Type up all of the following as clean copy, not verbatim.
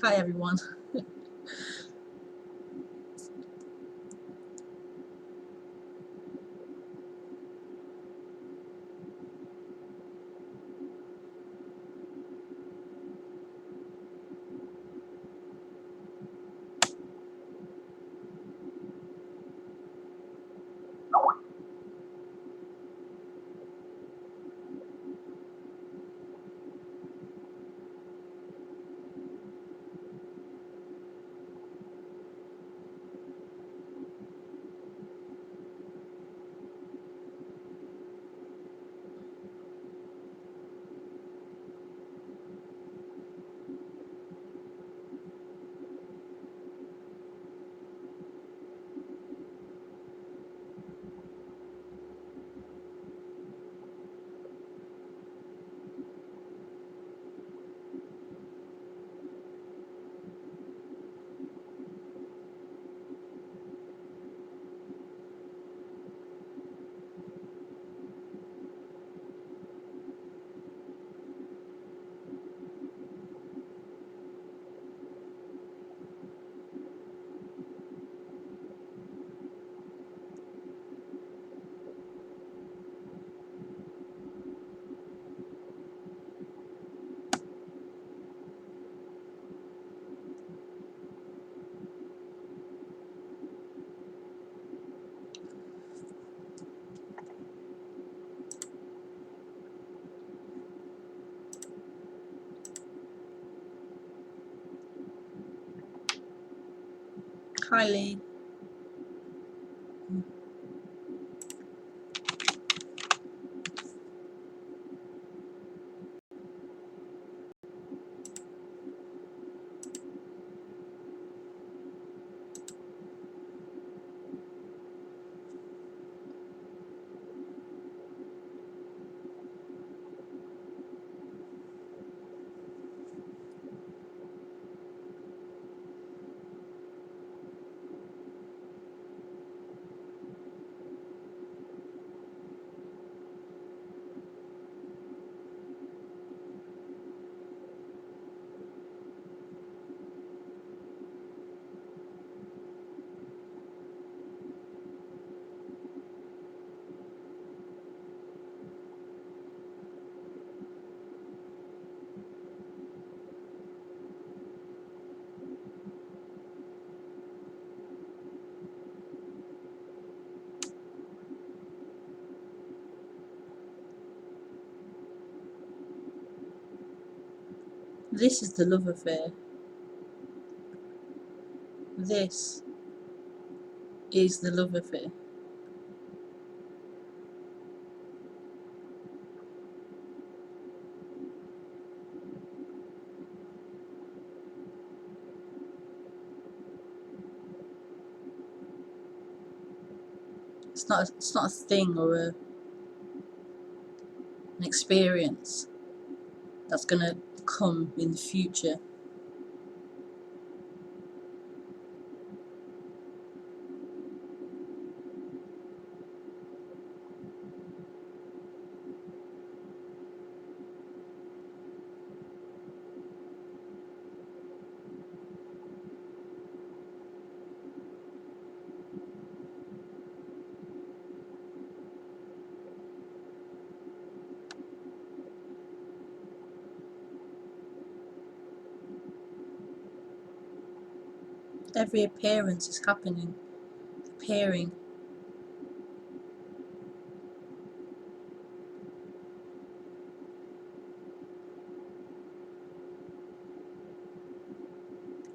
Hi everyone. Kylie. This is the love affair. This is the love affair. It's not a thing or an experience that's gonna come in the future. Every appearance is happening, appearing.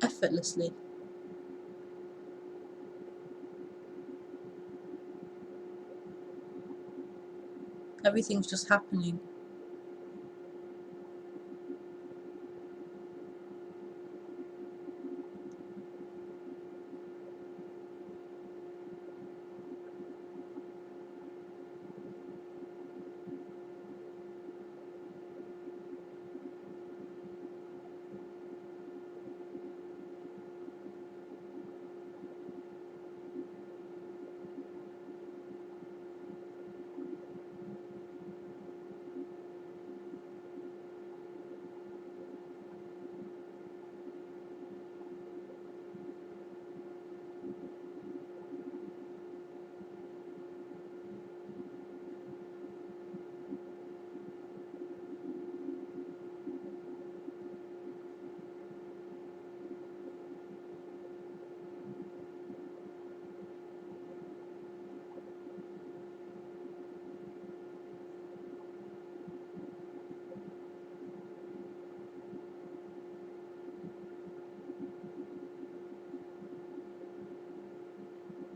Effortlessly. Everything's just happening.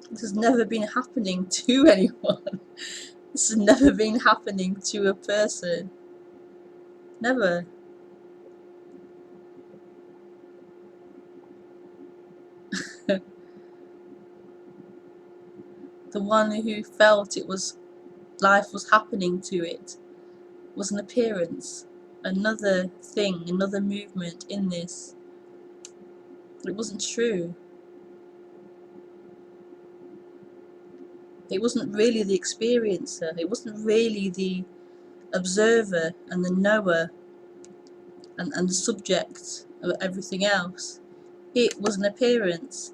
This has never been happening to anyone. This has never been happening to a person. Never. The one who felt it was life was happening to it was an appearance, another thing, another movement in this. But it wasn't true. It wasn't really the experiencer. It wasn't really the observer and the knower and the subject of everything else. It was an appearance.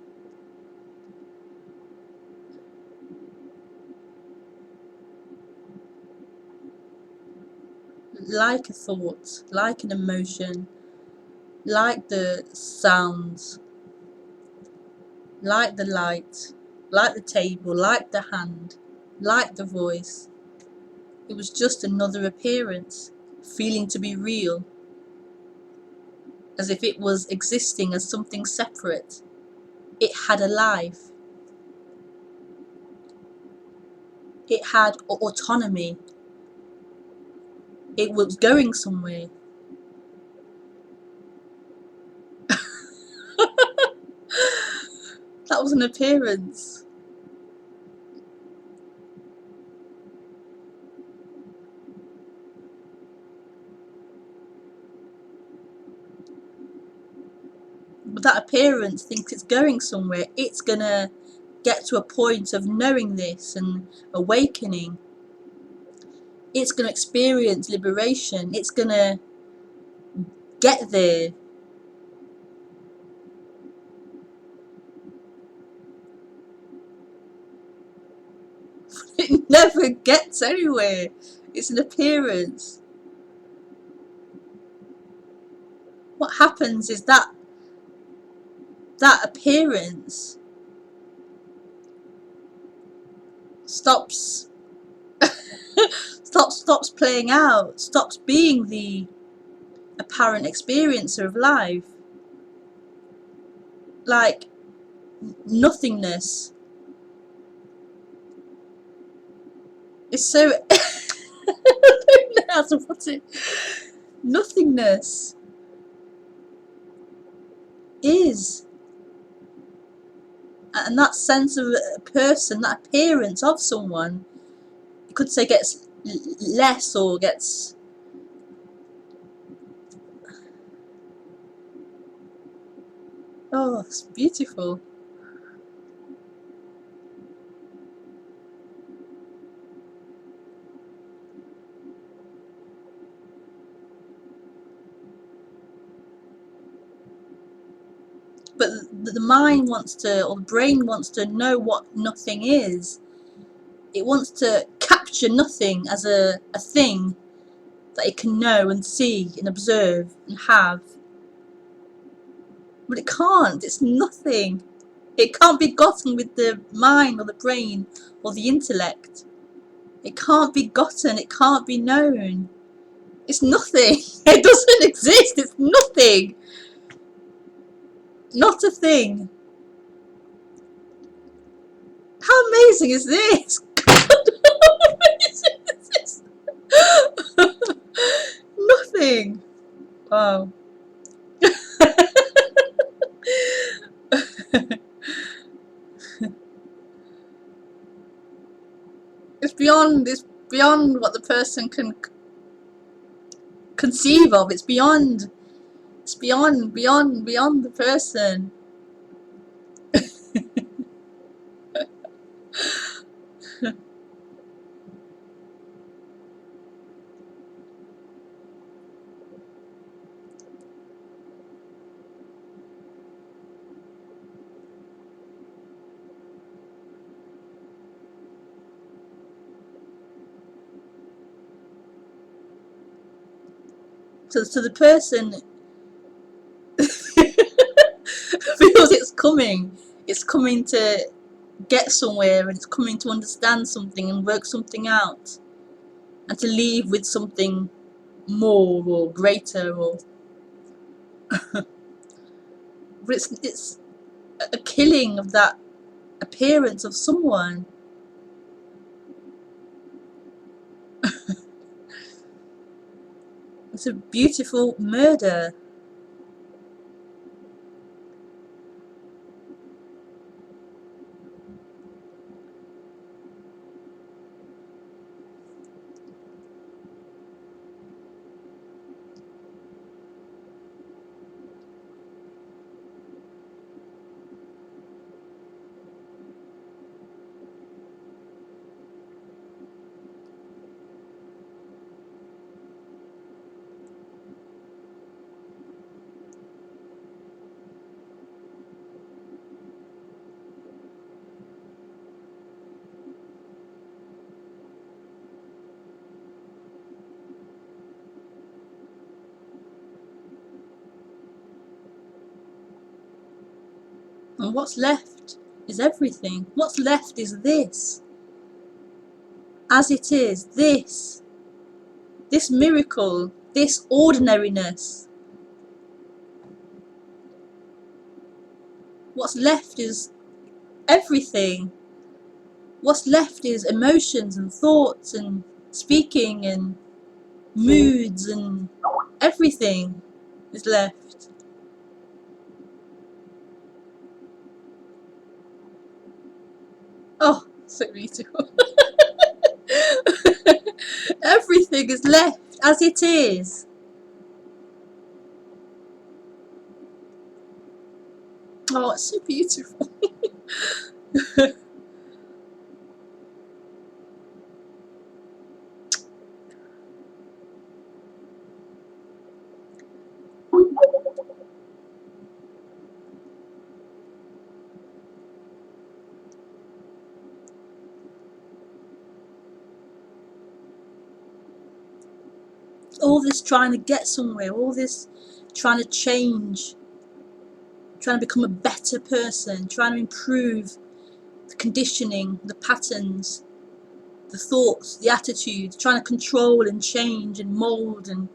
Like a thought, like an emotion, like the sounds, like the light, like the table, like the hand, like the voice. It was just another appearance, feeling to be real, as if it was existing as something separate. It had a life. It had autonomy. It was going somewhere. That was an appearance. But that appearance thinks it's going somewhere. It's gonna get to a point of knowing this and awakening. It's gonna experience liberation. It's gonna get there. It never gets anywhere. It's an appearance. What happens is that appearance stops stops playing out, stops being the apparent experiencer of life. Like nothingness. It's so I don't know how to put it. Nothingness is, and that sense of a person, that appearance of someone, you could say gets less or gets, oh, it's beautiful. But the mind wants to, or the brain wants to know what nothing is. It wants to capture nothing as a thing that it can know and see and observe and have. But it can't. It's nothing. It can't be gotten with the mind or the brain or the intellect. It can't be gotten. It can't be known. It's nothing. It doesn't exist. It's nothing. Not a thing. How amazing is this? God, how amazing is this? Nothing. Wow. It's beyond what the person can conceive of. It's beyond beyond the person. So the person feels it's coming to get somewhere, and it's coming to understand something and work something out, and to leave with something more or greater, or but it's a killing of that appearance of someone. It's a beautiful murder. And what's left is everything. What's left is this. As it is, this miracle, this ordinariness. What's left is everything. What's left is emotions and thoughts and speaking and moods, and everything is left. Oh, so beautiful. Everything is left as it is. Oh, it's so beautiful. All this trying to get somewhere, all this trying to change, trying to become a better person, trying to improve the conditioning, the patterns, the thoughts, the attitudes, trying to control and change and mold. And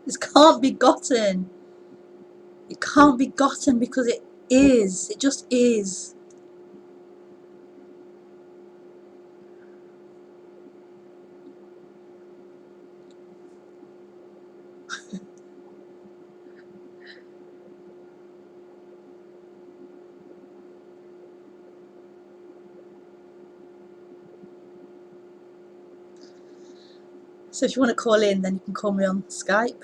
this can't be gotten. It can't be gotten because it is. It just is. So if you want to call in, then you can call me on Skype.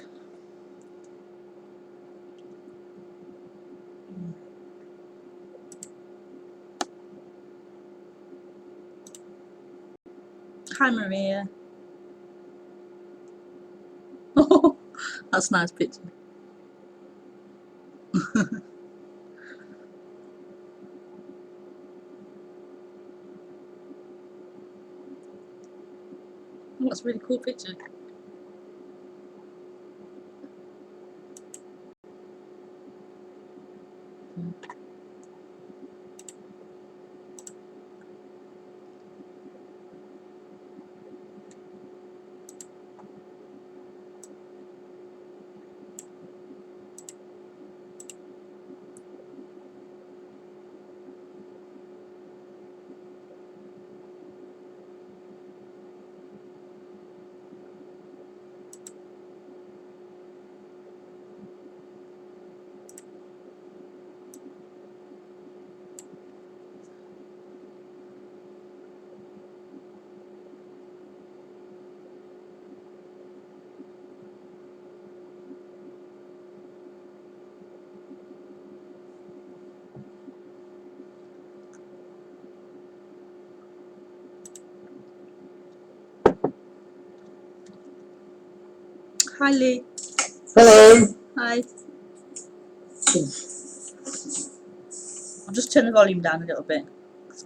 Hi, Maria. Oh, that's a nice picture. Oh, that's a really cool picture. Hi, Lee. Hello. Hi. I'll just turn the volume down a little bit. It's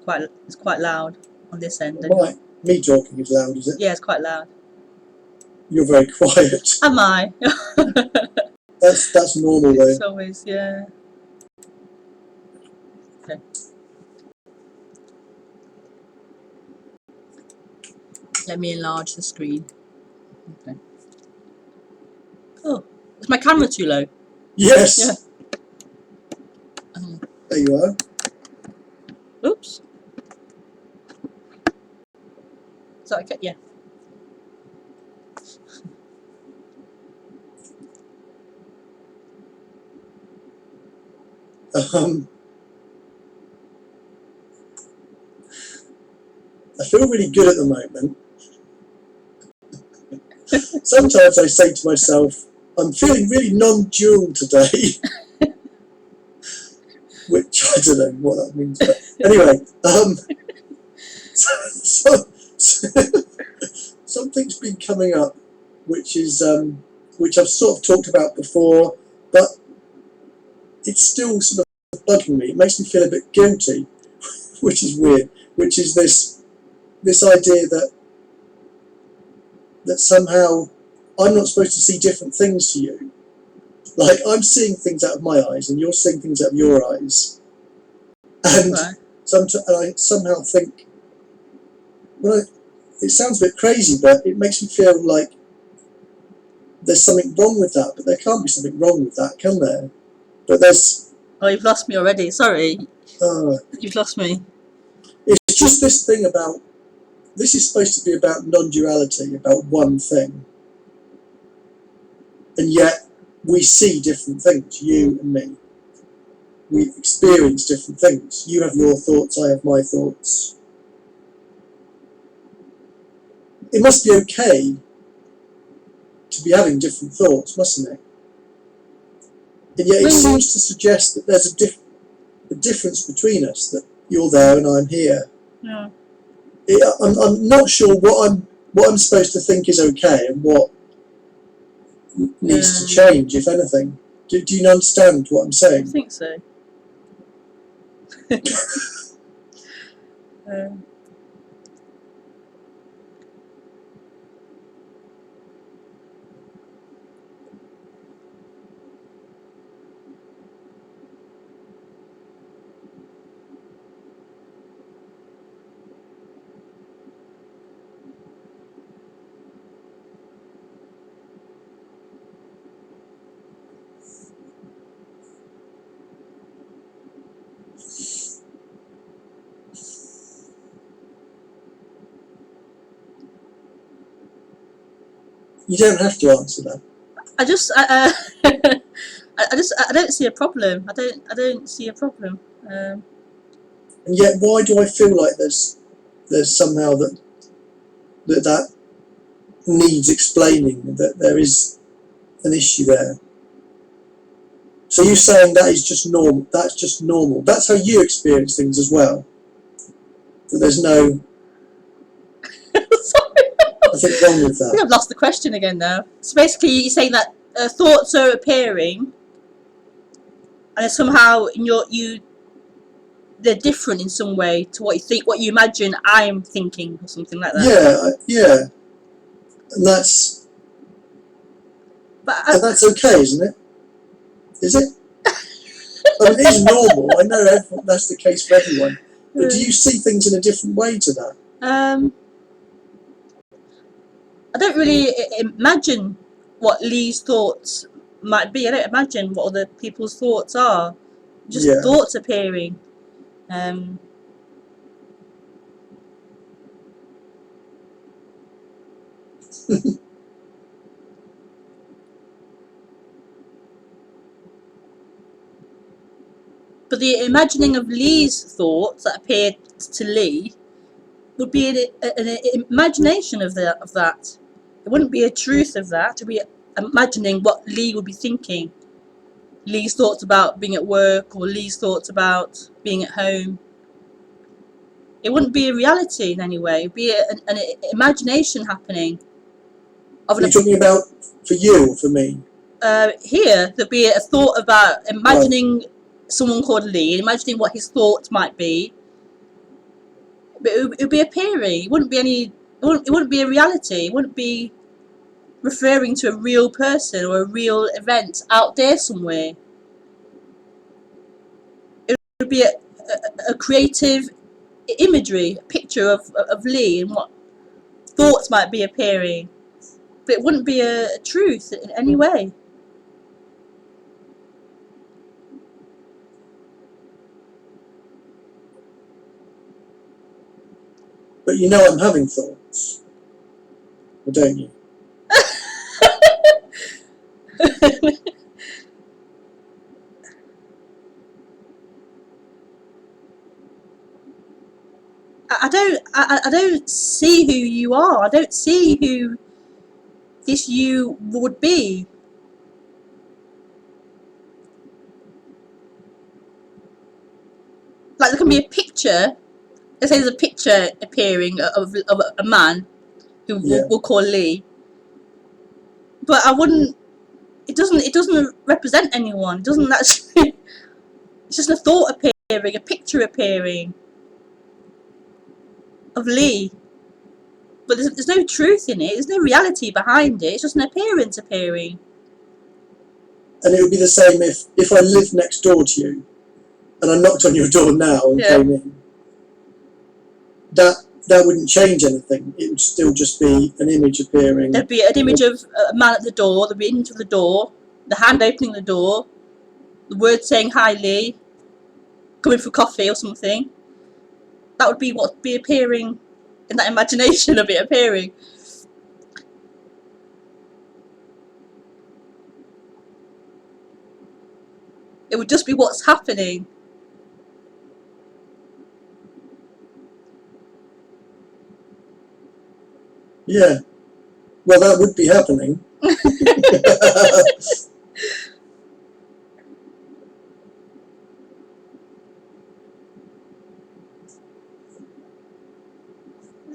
quite loud on this end. Right. Me talking is loud, is it? Yeah, it's quite loud. You're very quiet. Am I? That's normal though. It's always, yeah. Okay. Let me enlarge the screen. Okay. Oh, is my camera too low? Yes. Yeah. There you are. Oops. Is that okay? Yeah. I feel really good at the moment. Sometimes I say to myself, I'm feeling really non-dual today. Which I don't know what that means, but anyway, something's been coming up, which I've sort of talked about before, but it's still sort of bugging me. It makes me feel a bit guilty, which is weird. Which is this idea that somehow I'm not supposed to see different things to you. Like, I'm seeing things out of my eyes and you're seeing things out of your eyes. And Right. I somehow think, well, it sounds a bit crazy, but it makes me feel like there's something wrong with that. But there can't be something wrong with that, can there? But there's... Oh, you've lost me already. Sorry. You've lost me. It's just this thing about... This is supposed to be about non-duality, about one thing. And yet, we see different things, you and me. We experience different things. You have your thoughts, I have my thoughts. It must be okay to be having different thoughts, mustn't it? And yet it seems to suggest that there's a difference between us, that you're there and I'm here. Yeah. I'm not sure what I'm supposed to think is okay and what needs to change, if anything. Do you understand what I'm saying? I think so. You don't have to answer that. I don't see a problem. I don't see a problem. And yet, why do I feel like there's somehow that needs explaining, that there is an issue there? So you're saying that is just normal? That's just normal. That's how you experience things as well. That there's no... Sorry. Nothing wrong with that. I think I've lost the question again now. So basically, you're saying that thoughts are appearing, and somehow they're different in some way to what you think, what you imagine I'm thinking, or something like that. Yeah. And that's... and that's okay, isn't it? Is it? I mean, it is normal. I know that's the case for everyone. But do you see things in a different way to that? I don't really imagine what Lee's thoughts might be. I don't imagine what other people's thoughts are. Just thoughts appearing. But the imagining of Lee's thoughts that appeared to Lee would be an imagination of that. It wouldn't be a truth of that. It would be imagining what Lee would be thinking. Lee's thoughts about being at work, or Lee's thoughts about being at home. It wouldn't be a reality in any way. It would be an imagination happening. You're talking about for you or for me? Here, there'd be a thought about imagining someone called Lee and imagining what his thoughts might be, but it would be appearing. It wouldn't be any. It wouldn't be a reality. It wouldn't be referring to a real person or a real event out there somewhere. It would be a creative imagery, a picture of Lee and what thoughts might be appearing, but it wouldn't be a truth in any way. But you know I'm having thoughts, or don't you? I don't see who you are. I don't see who this you would be. Like there can be a picture. Let's say there's a picture appearing of a man who we'll call Lee. But I wouldn't. It doesn't represent anyone. It doesn't actually. It's just a thought appearing, a picture appearing of Lee. But there's no truth in it. There's no reality behind it. It's just an appearance appearing. And it would be the same if I lived next door to you, and I knocked on your door now and came in. That wouldn't change anything. It would still just be an image appearing. There'd be an image of a man at the door, the image of the door, the hand opening the door, the word saying "Hi Lee," coming for coffee or something. That would be what would be appearing in that imagination of it appearing. It would just be what's happening. Yeah. Well, that would be happening.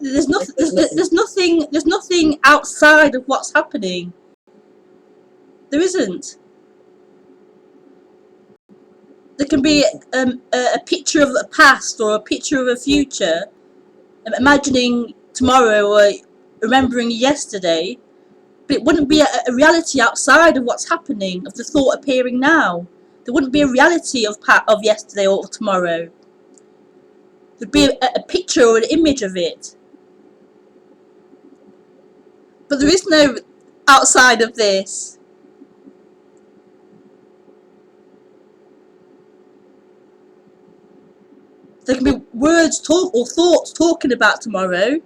There's nothing outside of what's happening. There isn't. There can be a picture of a past or a picture of a future, imagining tomorrow or remembering yesterday, but it wouldn't be a reality outside of what's happening, of the thought appearing now. There wouldn't be a reality of yesterday or tomorrow. There'd be a picture or an image of it. But there is no outside of this. There can be words or thoughts talking about tomorrow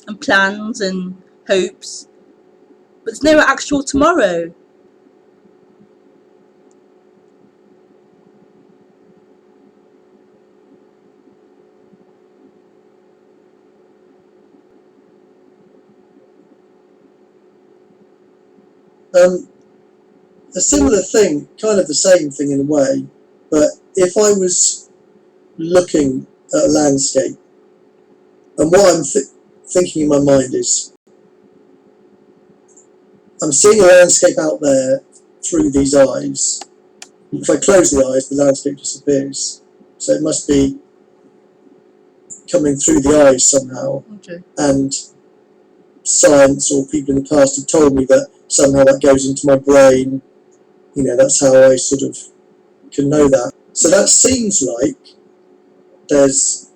and plans and hopes, but there's no actual tomorrow. A similar thing, kind of the same thing in a way, but if I was looking at a landscape, and what I'm thinking in my mind is, I'm seeing a landscape out there through these eyes. If I close the eyes, the landscape disappears. So it must be coming through the eyes somehow. Okay. And science or people in the past have told me that somehow that goes into my brain. You know, that's how I sort of can know that. So that seems like there's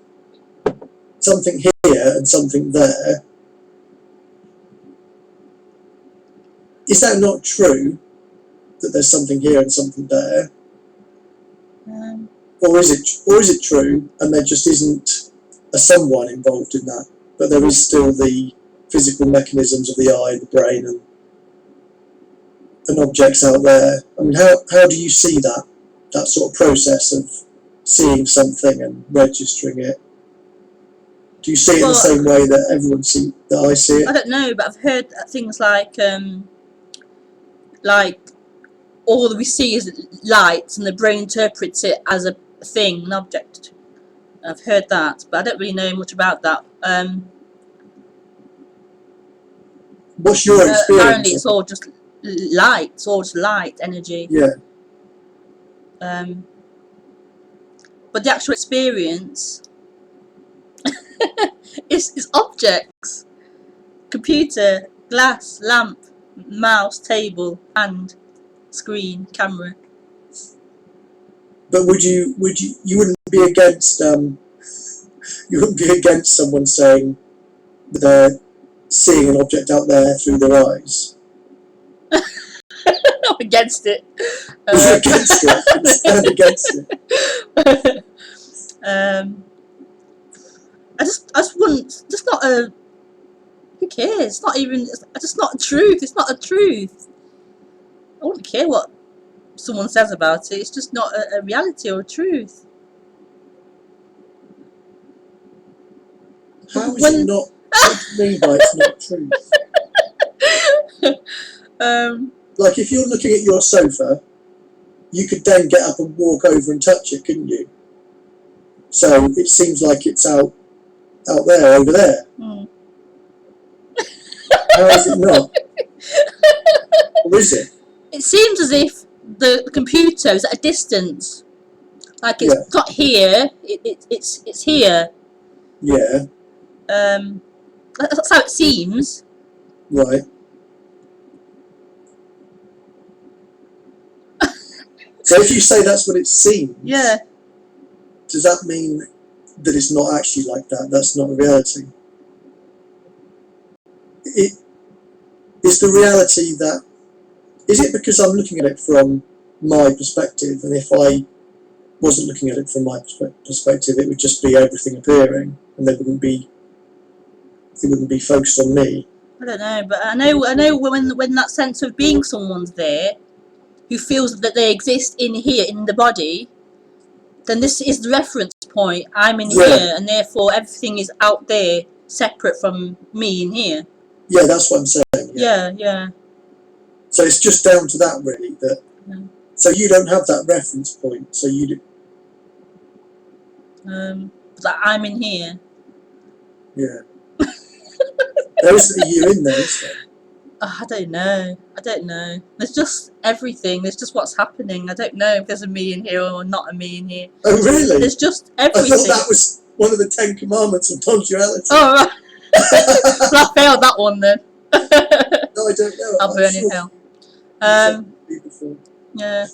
something here and something there. Is that not true, that there's something here and something there? Or is it true and there just isn't a someone involved in that, but there is still the physical mechanisms of the eye, the brain, and objects out there? I mean, how do you see that sort of process of seeing something and registering it? Do you see it in the same way that everyone that I see it? I don't know, but I've heard things like all that we see is light, and the brain interprets it as a thing, an object. I've heard that, but I don't really know much about that. What's your experience? Apparently, it's all just light. It's all just light energy. Yeah. but the actual experience is objects: computer, glass, lamp, mouse, table, hand, screen, camera. But you wouldn't be against you wouldn't be against someone saying that they're seeing an object out there through their eyes? I'm against it. You're against it. You stand against it. I just wouldn't. Just not a. Who cares? It's not even. It's just not a truth. It's not a truth. I wouldn't care what someone says about it. It's just not a reality or a truth. How is it not? What do you mean by it's not truth? Like if you're looking at your sofa, you could then get up and walk over and touch it, couldn't you? So it seems like it's out there, over there. How is it not? Or is it? It seems as if the computer is at a distance. Like it's not here. It's here. Yeah. That's how it seems. Right. So if you say that's what it seems, Yeah. does that mean that it's not actually like that? That's not a reality. It is the reality that. Is it because I'm looking at it from my perspective, and if I wasn't looking at it from my perspective, it would just be everything appearing, and it wouldn't be focused on me? I don't know, but I know when that sense of being someone's there, who feels that they exist in here in the body, then this is the reference point. I'm in here, and therefore everything is out there, separate from me in here. Yeah, that's what I'm saying. Yeah. So it's just down to that, really. That. So you don't have that reference point. So you do. Like I'm in here. Yeah. There isn't a you in there, is there? I don't know. There's just everything. There's just what's happening. I don't know if there's a me in here or not a me in here. Oh, really? There's just everything. I thought that was one of the 10 Commandments of non-duality. Oh, right. Well, I failed that one then. No, I don't know. I'll burn in hell. Yeah.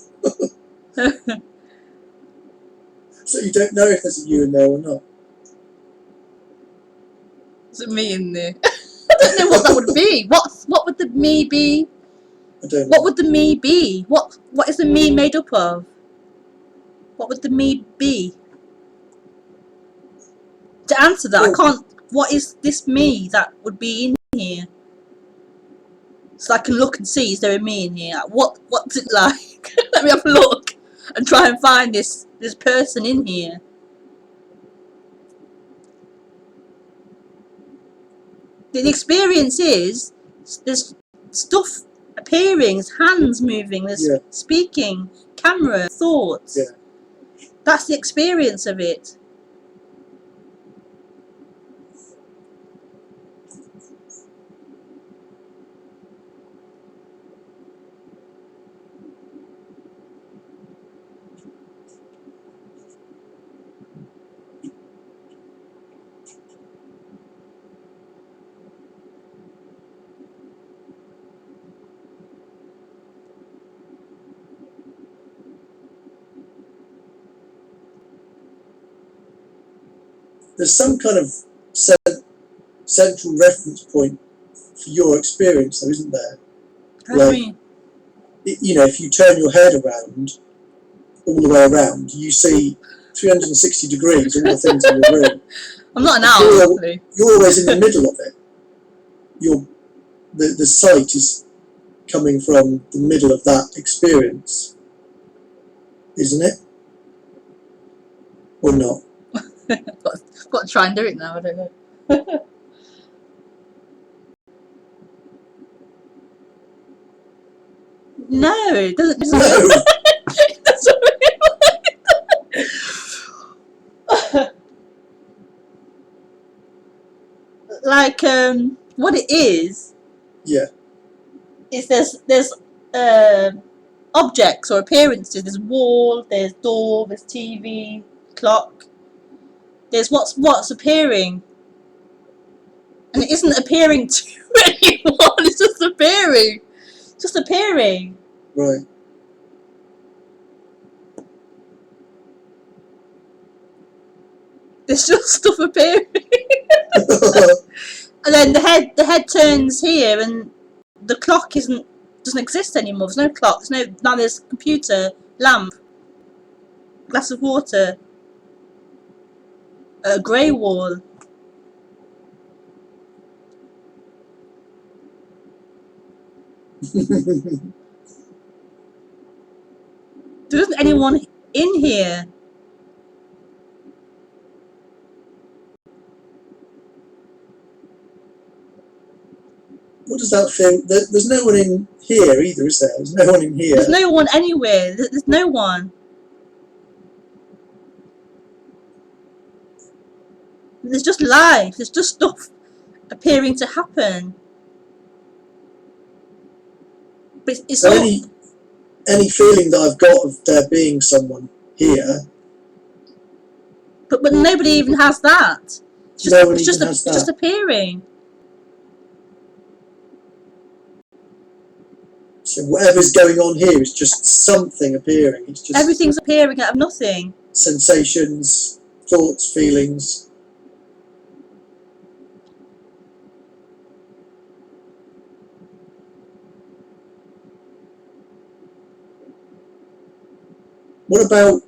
So you don't know if there's a you in there or not? Is it me in there? I don't know what that would be. What would the me be? I don't know. What would the me be? What is the me made up of? What would the me be? To answer that, I can't. What is this me that would be in here? So I can look and see, is there a me in here? What's it like? Let me have a look and try and find this person in here. The experience is there's stuff appearing, there's hands moving, there's speaking, camera, thoughts. Yeah. That's the experience of it. There's some kind of central reference point for your experience, though, isn't there? How do you mean? You know, if you turn your head around, all the way around, you see 360 degrees, all the things in your room. I'm not an owl, luckily. You're always in the middle of it. The sight is coming from the middle of that experience, isn't it? Or not? Got to try and do it now, I don't know. No, it doesn't. No. It doesn't really like what it is. Yeah. Is there's objects or appearances. There's wall, there's door, there's TV, clock. There's what's appearing, and it isn't appearing to anyone. It's just appearing, just appearing. Right. There's just stuff appearing, and then the head turns here, and the clock doesn't exist anymore. There's no clock. Now there's computer, lamp, glass of water, a grey wall. There isn't anyone in here. What does that feel? There's no one in here either, is there? There's no one in here. There's no one anywhere. There's no one. There's just life. There's just stuff appearing to happen. But it's So all, any feeling that I've got of there being someone here, but nobody even has that. It's just, no one it's just, even has it's just that. appearing. So whatever's going on here is just something appearing. It's just Everything's appearing out of nothing. sensations, thoughts, feelings. What about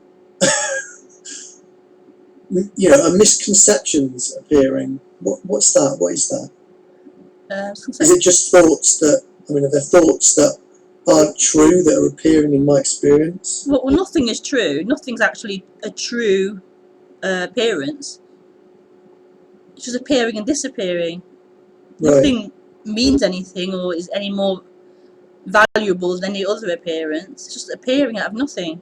misconceptions appearing? What's that? What is that? Is it just thoughts that? Are there thoughts that aren't true that are appearing in my experience? Well, nothing is true. Nothing's actually a true appearance. It's just appearing and disappearing. Right. Nothing means anything or is any more valuable than any other appearance. It's just appearing out of nothing.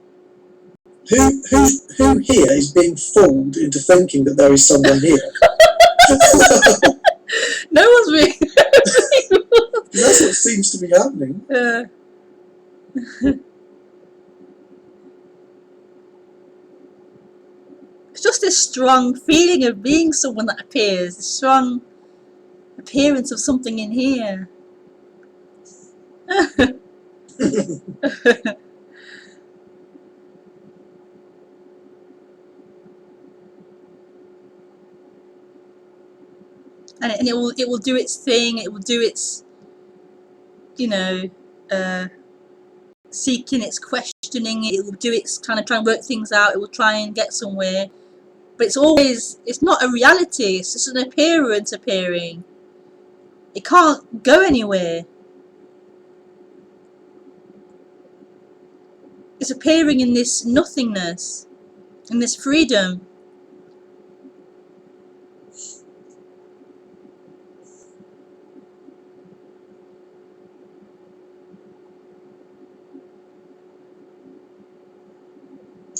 Who here is being fooled into thinking that there is someone here? No one's being. That's what seems to be happening. It's just this strong feeling of being someone that appears, this strong appearance of something in here. and it will do its thing. It will do its, seeking, its questioning. It will do its kind of try and work things out. It will try and get somewhere, but it's not a reality. It's just an appearance appearing. It can't go anywhere. It's appearing in this nothingness, in this freedom.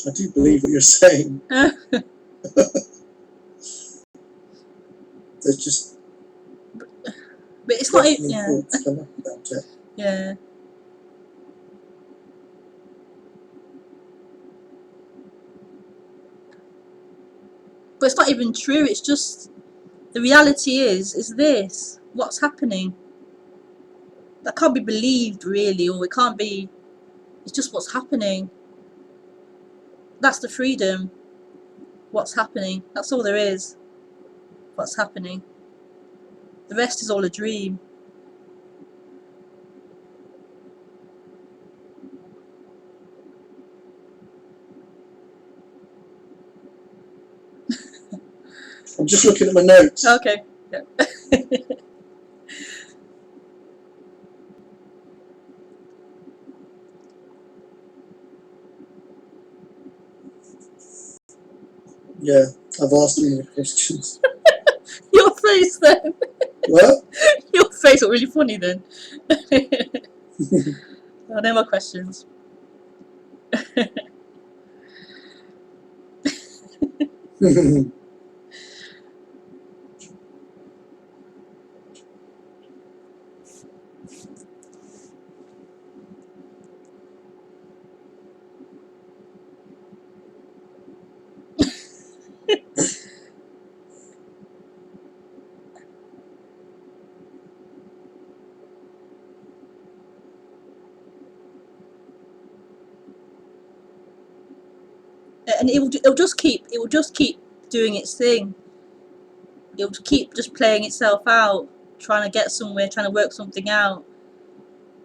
I do believe what you're saying. There's just But it's not. questioning Yeah. thoughts come up about it. Yeah. But it's not even true. It's just the reality is this. What's happening? That can't be believed really, or it can't be. It's just what's happening. That's the freedom. What's happening? That's all there is. What's happening? The rest is all a dream. I'm just looking at my notes. Okay. Yeah. Yeah, I've asked you the questions. Your face then. What? Your face looked really funny then. Oh, no more questions. and it'll just keep doing its thing. It'll keep just playing itself out, trying to get somewhere, trying to work something out,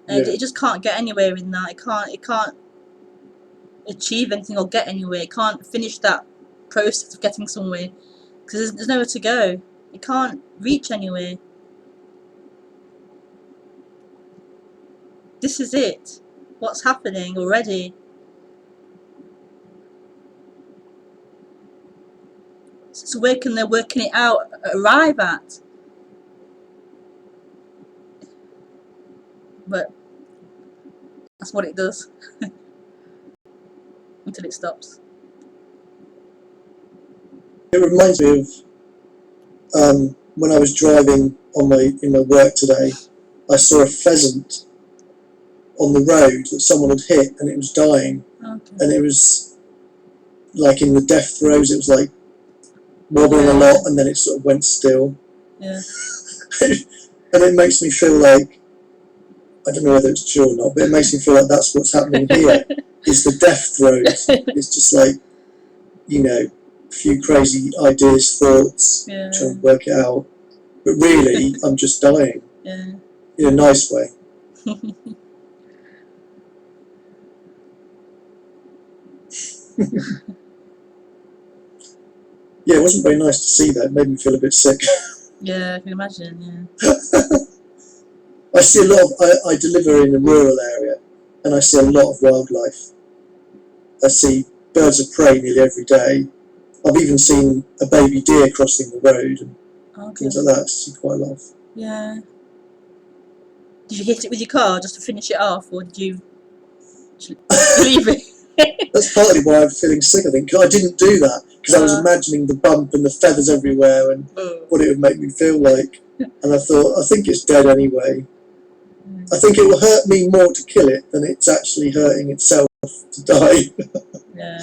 and Yeah. it just can't get anywhere in that. It can't achieve anything or get anywhere. It can't finish that process of getting somewhere because there's nowhere to go. It can't reach anywhere. This is it. What's happening already? So where can they working it out arrive at? But that's what it does until it stops. It reminds me of when I was driving in my work today. I saw a pheasant on the road that someone had hit, and it was dying, Okay. and it was like in the death throes. It was like wobbling a Yeah. lot, and then it sort of went still. Yeah. And it makes me feel like, I don't know whether it's true or not, but it makes me feel like that's what's happening here. Is the death throes. It's just like, a few crazy ideas, thoughts, Yeah. trying to work it out. But really, I'm just dying Yeah. in a nice way. Yeah, it wasn't very nice to see that. It made me feel a bit sick. Yeah, I can imagine. Yeah. I see a lot of, I deliver in a rural area, and I see a lot of wildlife. I see birds of prey nearly every day. I've even seen a baby deer crossing the road and things Okay. like that. I see quite a lot of. Yeah. Did you hit it with your car just to finish it off, or did you leave it? That's partly why I'm feeling sick, I think. 'Cause I didn't do that because I was imagining the bump and the feathers everywhere and what it would make me feel like. And I thought, I think it's dead anyway. I think it will hurt me more to kill it than it's actually hurting itself to die. Yeah.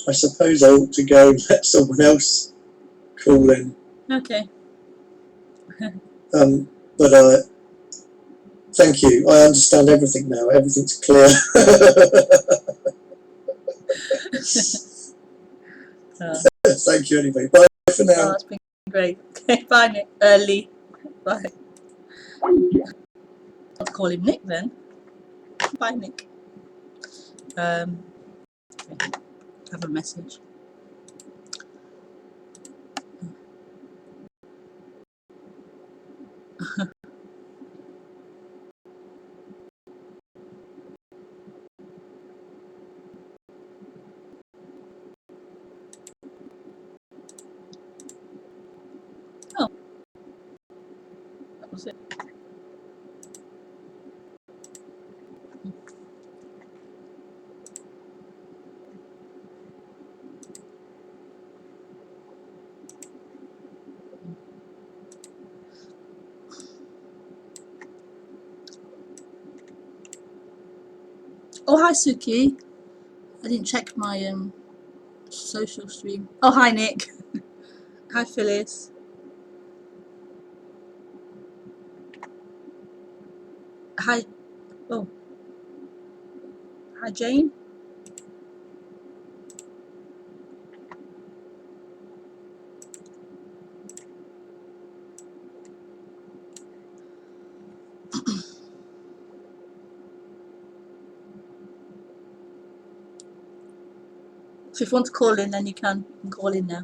I suppose I ought to go and let someone else call in. Okay. But thank you. I understand everything now. Everything's clear. Thank you anyway. Bye for now. It's been great. Okay, bye, Nick. Lee. Bye. I'll call him Nick then. Bye, Nick. Okay. Have a message. Oh, that was it. Oh, hi, Suki. I didn't check my social stream. Oh, hi, Nick. Hi, Phyllis. Hi. Oh. Hi, Jane. So if you want to call in, then you can call in now.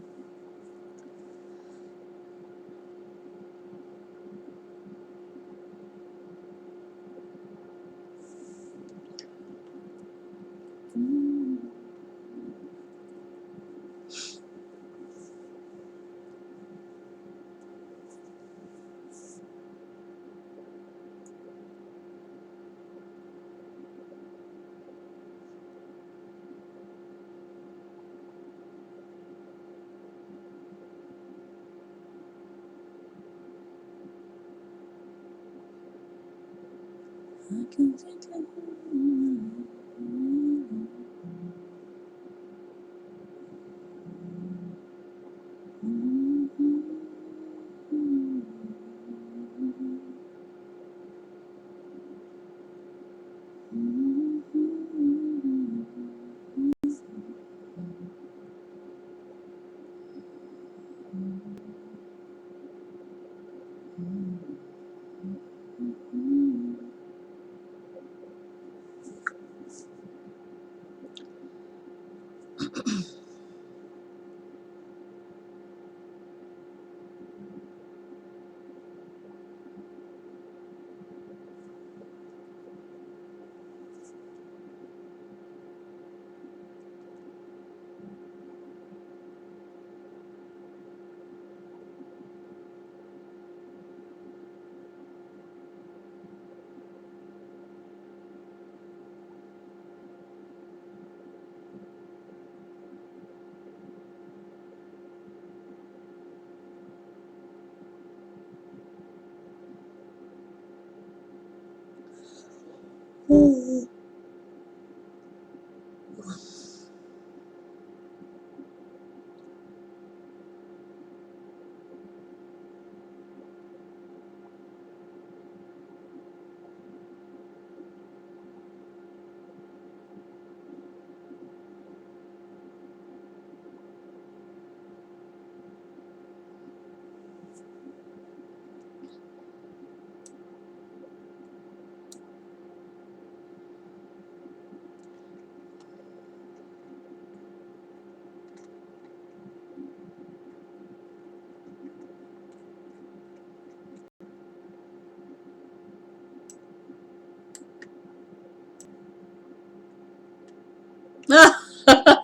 Oh.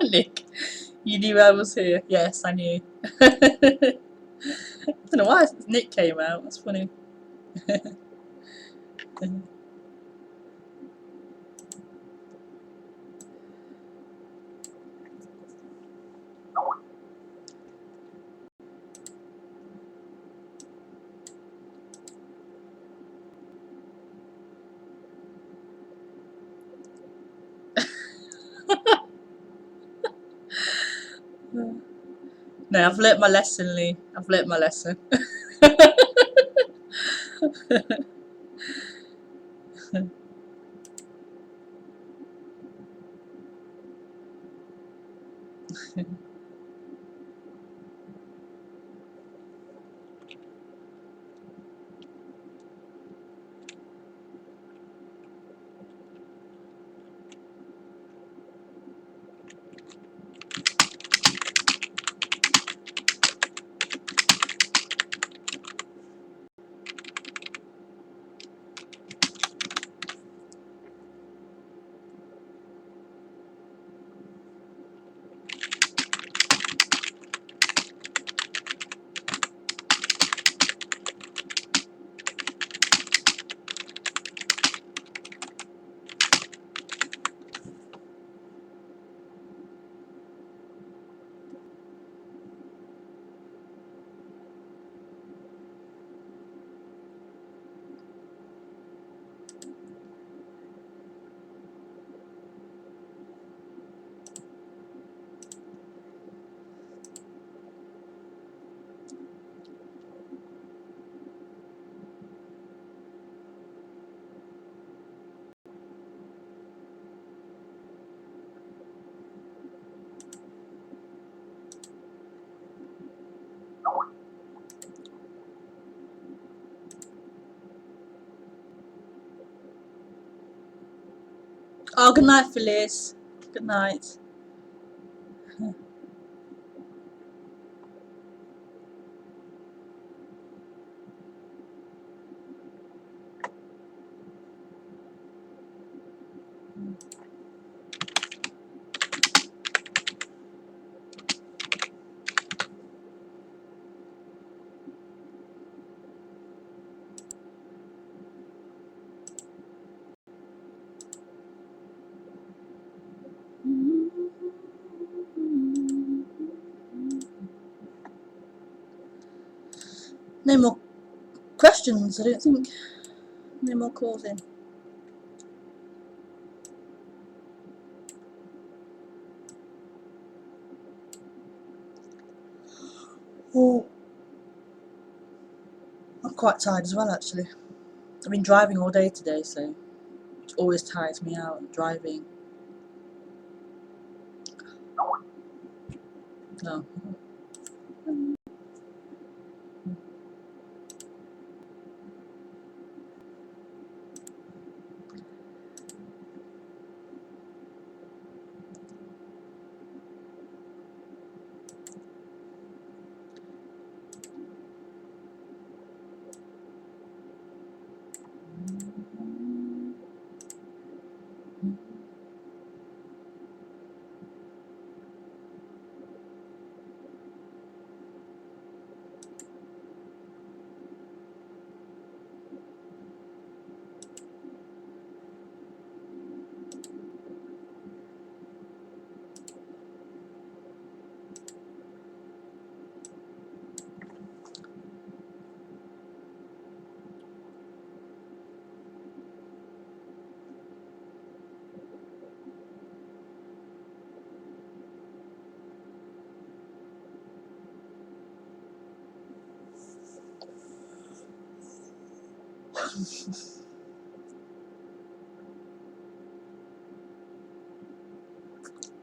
Nick, you knew I was here. Yes, I knew. I don't know why Nick came out. That's funny. No, I've learnt my lesson, Lee. I've learnt my lesson. Oh, good night, Phyllis. Good night. No more questions, I don't think. No more calls in. Oh, I'm quite tired as well, actually. I've been driving all day today, so it always tires me out, driving. No.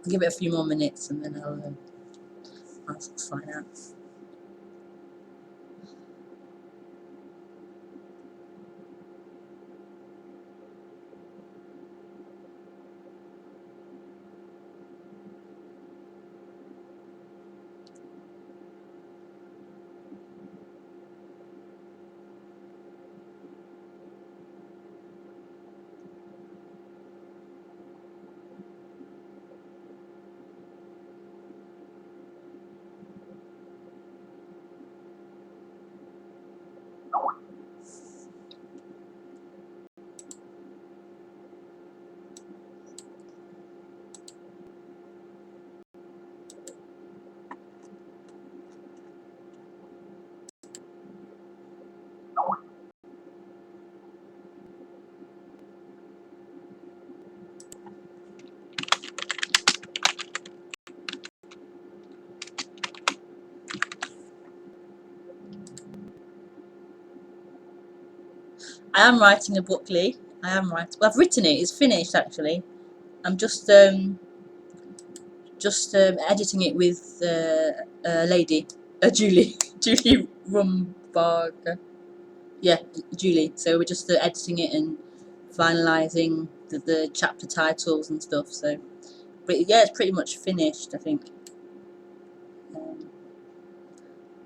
I'll give it a few more minutes and then I'll sign out. I am writing a book, Lee. I am writing. Well, I've written it. It's finished, actually. I'm just editing it with a lady, Julie, Julie Rumbarger. Yeah, Julie. So we're just editing it and finalising the chapter titles and stuff. So, but yeah, it's pretty much finished, I think.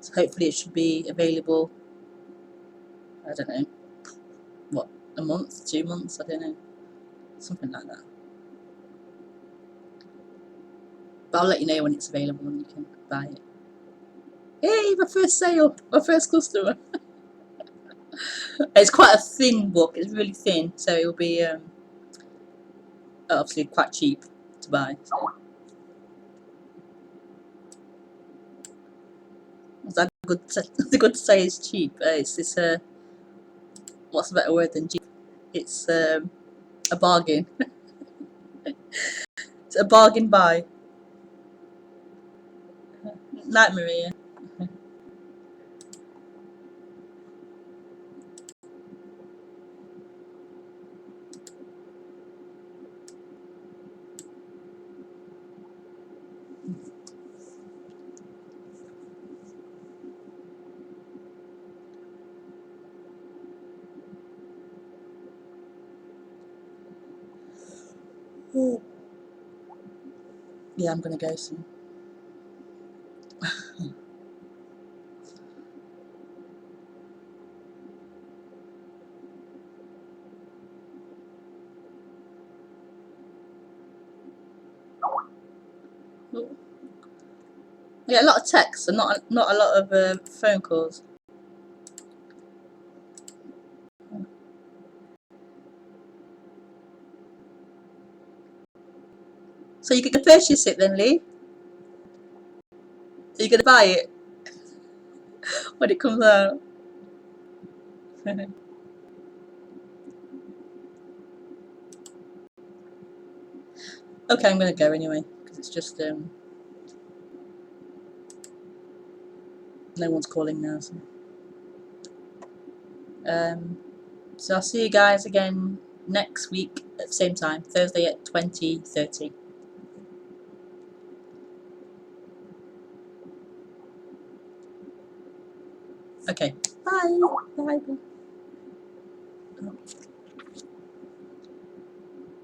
So hopefully it should be available. I don't know, what, a month, 2 months, I don't know, something like that. But I'll let you know when it's available and you can buy it. Hey, my first sale, my first customer. It's quite a thin book. It's really thin, so it'll be obviously quite cheap to buy. So. Is that good? Good to say it's cheap. It's what's a better word than cheap? It's a bargain. It's a bargain buy. Night, Maria. Yeah, I'm gonna go soon. Oh. I get a lot of texts and not a lot of phone calls. So you can purchase it then, Lee? Are you gonna buy it when it comes out? Okay, I'm gonna go anyway because it's just no one's calling now. Um, so I'll see you guys again next week at the same time, Thursday at 20:30. Okay, bye. Bye. Bye.